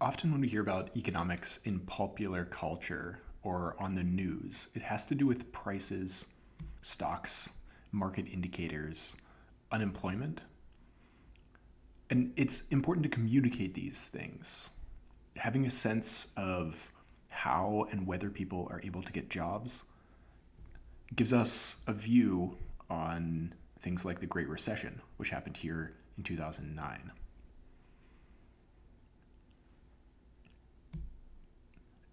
Often when we hear about economics in popular culture or on the news, it has to do with prices, stocks, market indicators, unemployment. And it's important to communicate these things. Having a sense of how and whether people are able to get jobs gives us a view on things like the Great Recession, which happened here in 2009.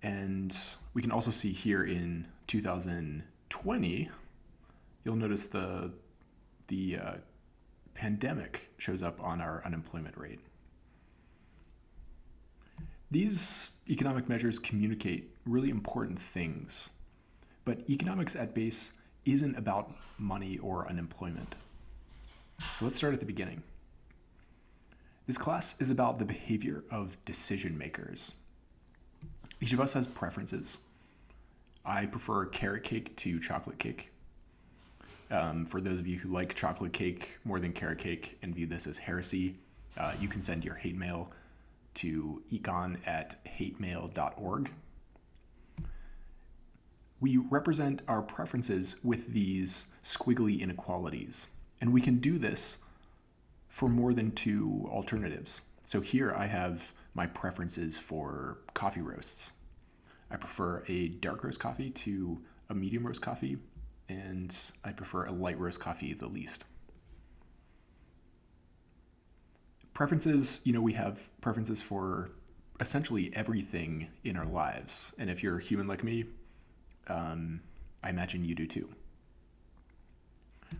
And we can also see here in 2020, you'll notice the pandemic shows up on our unemployment rate. These economic measures communicate really important things, but economics at base isn't about money or unemployment. So let's start at the beginning. This class is about the behavior of decision makers. Each of us has preferences. I prefer carrot cake to chocolate cake. For those of you who like chocolate cake more than carrot cake and view this as heresy, you can send your hate mail to econ@hatemail.org. We represent our preferences with these squiggly inequalities, and we can do this for more than two alternatives. So here I have my preferences for coffee roasts. I prefer a dark roast coffee to a medium roast coffee, and I prefer a light roast coffee the least. Preferences, we have preferences for essentially everything in our lives. And if you're human like me, I imagine you do too.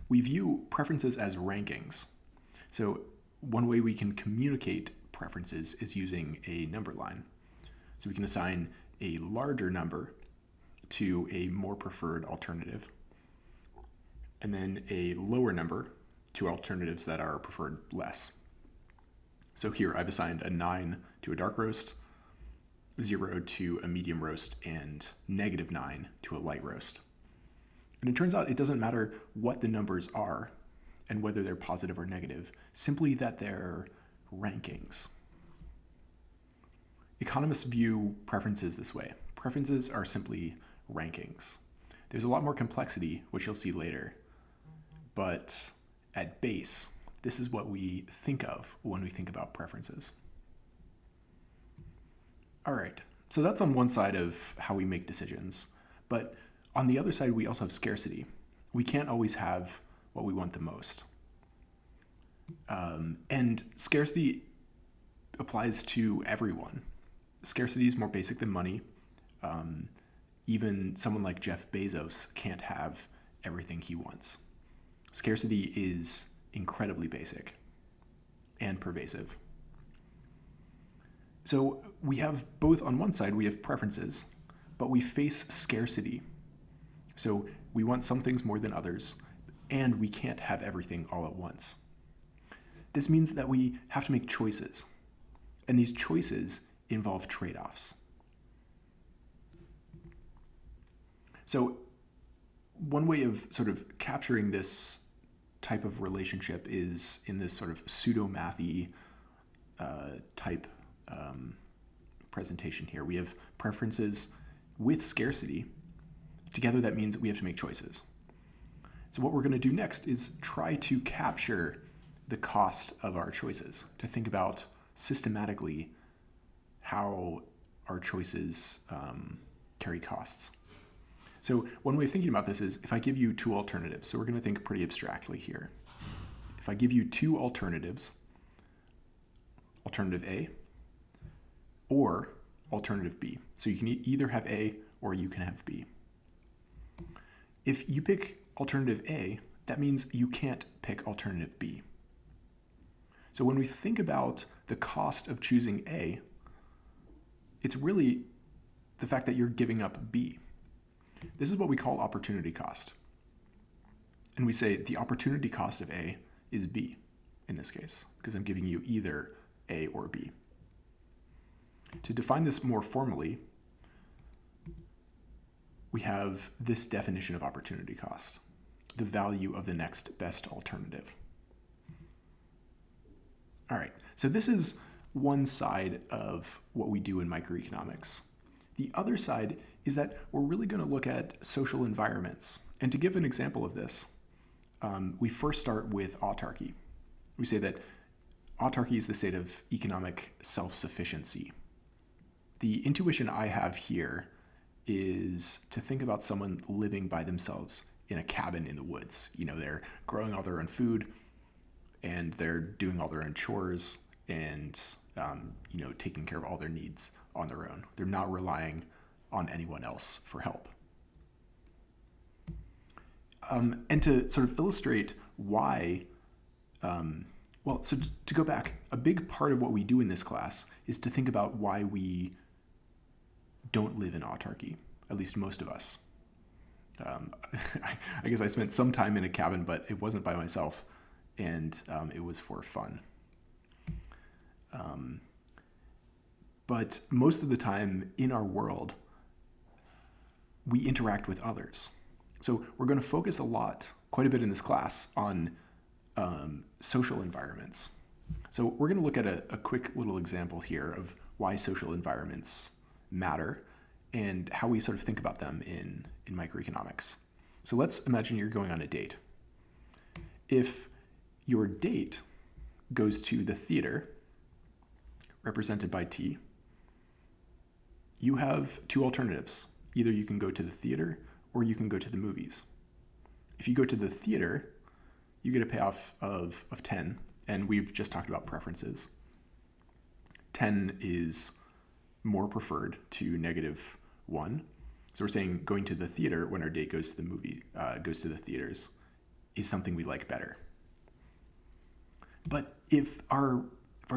We view preferences as rankings. So one way we can communicate preferences is using a number line. So we can assign a larger number to a more preferred alternative, and then a lower number to alternatives that are preferred less. So here I've assigned a 9 to a dark roast, 0 to a medium roast, and -9 to a light roast. And it turns out it doesn't matter what the numbers are and whether they're positive or negative, simply that they're rankings. Economists view preferences this way. Preferences are simply rankings. There's a lot more complexity, which you'll see later, but at base, this is what we think of when we think about preferences. All right, so that's on one side of how we make decisions, but on the other side, we also have scarcity. We can't always have what we want the most. And scarcity applies to everyone. Scarcity is more basic than money. Even someone like Jeff Bezos can't have everything he wants. Scarcity is incredibly basic and pervasive. So we have both, on one side, we have preferences, but we face scarcity. So we want some things more than others, and we can't have everything all at once. This means that we have to make choices, and these choices involve trade-offs. So one way of sort of capturing this type of relationship is in this sort of pseudo-mathy type presentation here. We have preferences with scarcity. Together, that means we have to make choices. So what we're going to do next is try to capture the cost of our choices, to think about systematically how our choices carry costs. So one way of thinking about this is if I give you two alternatives, so we're going to think pretty abstractly here. If I give you two alternatives, alternative A or alternative B. So you can either have A or you can have B. If you pick alternative A, that means you can't pick alternative B. So when we think about the cost of choosing A, it's really the fact that you're giving up B. This is what we call opportunity cost. And we say the opportunity cost of A is B in this case, because I'm giving you either A or B. To define this more formally, we have this definition of opportunity cost, the value of the next best alternative. All right, so this is one side of what we do in microeconomics. The other side is that we're really going to look at social environments. And to give an example of this, we first start with autarky. We say that autarky is the state of economic self-sufficiency. The intuition I have here is to think about someone living by themselves in a cabin in the woods. They're growing all their own food and they're doing all their own chores and, taking care of all their needs on their own. They're not relying on anyone else for help. And to sort of illustrate why, so to go back, a big part of what we do in this class is to think about why we don't live in autarky, at least most of us. I guess I spent some time in a cabin, but it wasn't by myself, and it was for fun. But most of the time in our world, we interact with others. So we're going to focus quite a bit in this class on social environments. So we're going to look at a quick little example here of why social environments matter and how we sort of think about them in microeconomics. So let's imagine you're going on a date. If your date goes to the theater, represented by T, you have two alternatives. Either you can go to the theater or you can go to the movies. If you go to the theater, you get a payoff of 10, and we've just talked about preferences. 10 is more preferred to -1. So we're saying going to the theater when our date goes to the theaters is something we like better. But if our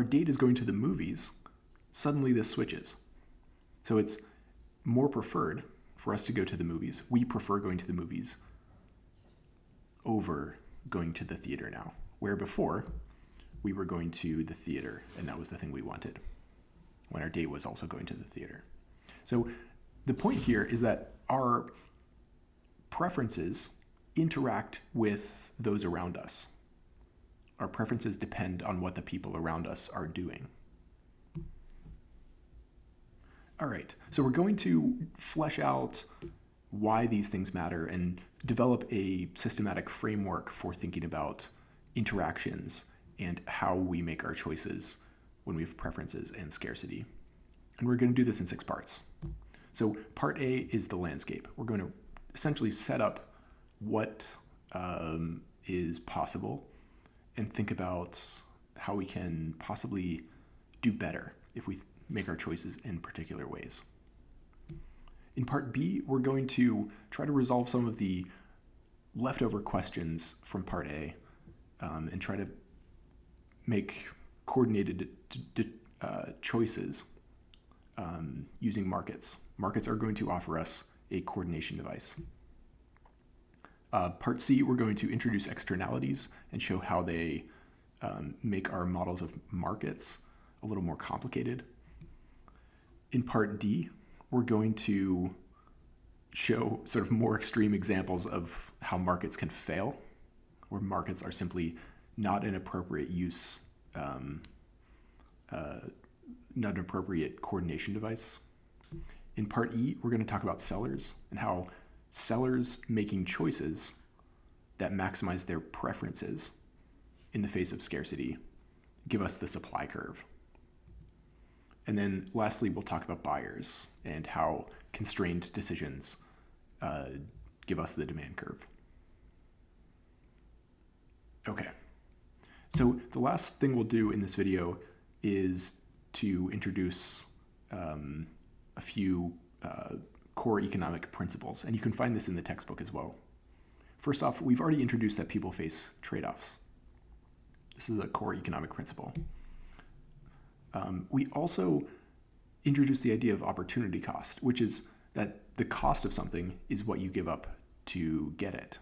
date is going to the movies, suddenly this switches. So it's more preferred for us to go to the movies. We prefer going to the movies over going to the theater now, where before we were going to the theater and that was the thing we wanted when our date was also going to the theater. So the point here is that our preferences interact with those around us. Our preferences depend on what the people around us are doing. All right, so we're going to flesh out why these things matter and develop a systematic framework for thinking about interactions and how we make our choices when we have preferences and scarcity. And we're going to do this in 6 parts. So part A is the landscape. We're going to essentially set up what is possible and think about how we can possibly do better if we make our choices in particular ways. In part B, we're going to try to resolve some of the leftover questions from part A and try to make coordinated choices using markets. Markets are going to offer us a coordination device. Part C, we're going to introduce externalities and show how they make our models of markets a little more complicated. In part D, we're going to show sort of more extreme examples of how markets can fail, where markets are simply not an appropriate use, not an appropriate coordination device. In part E, we're going to talk about sellers and how sellers making choices that maximize their preferences in the face of scarcity give us the supply curve. And then lastly, we'll talk about buyers and how constrained decisions give us the demand curve. Okay, so the last thing we'll do in this video is to introduce a few core economic principles, and you can find this in the textbook as well. First off, we've already introduced that people face trade-offs. This is a core economic principle. We also introduced the idea of opportunity cost, which is that the cost of something is what you give up to get it.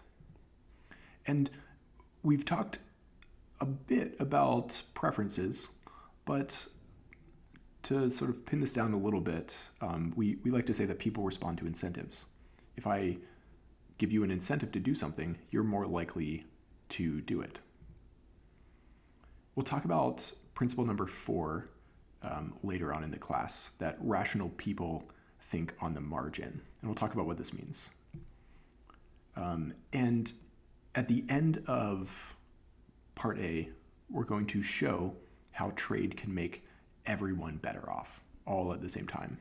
And we've talked a bit about preferences, but to sort of pin this down a little bit, we like to say that people respond to incentives. If I give you an incentive to do something, you're more likely to do it. We'll talk about principle number 4, later on in the class, that rational people think on the margin. And we'll talk about what this means. And at the end of part A, we're going to show how trade can make everyone better off, all at the same time.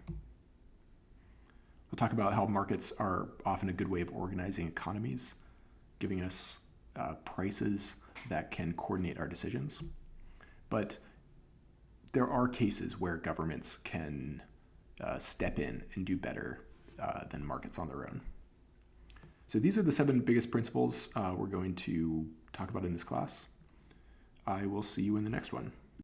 We'll talk about how markets are often a good way of organizing economies, giving us prices that can coordinate our decisions. But there are cases where governments can step in and do better than markets on their own. So these are the 7 biggest principles we're going to talk about in this class. I will see you in the next one.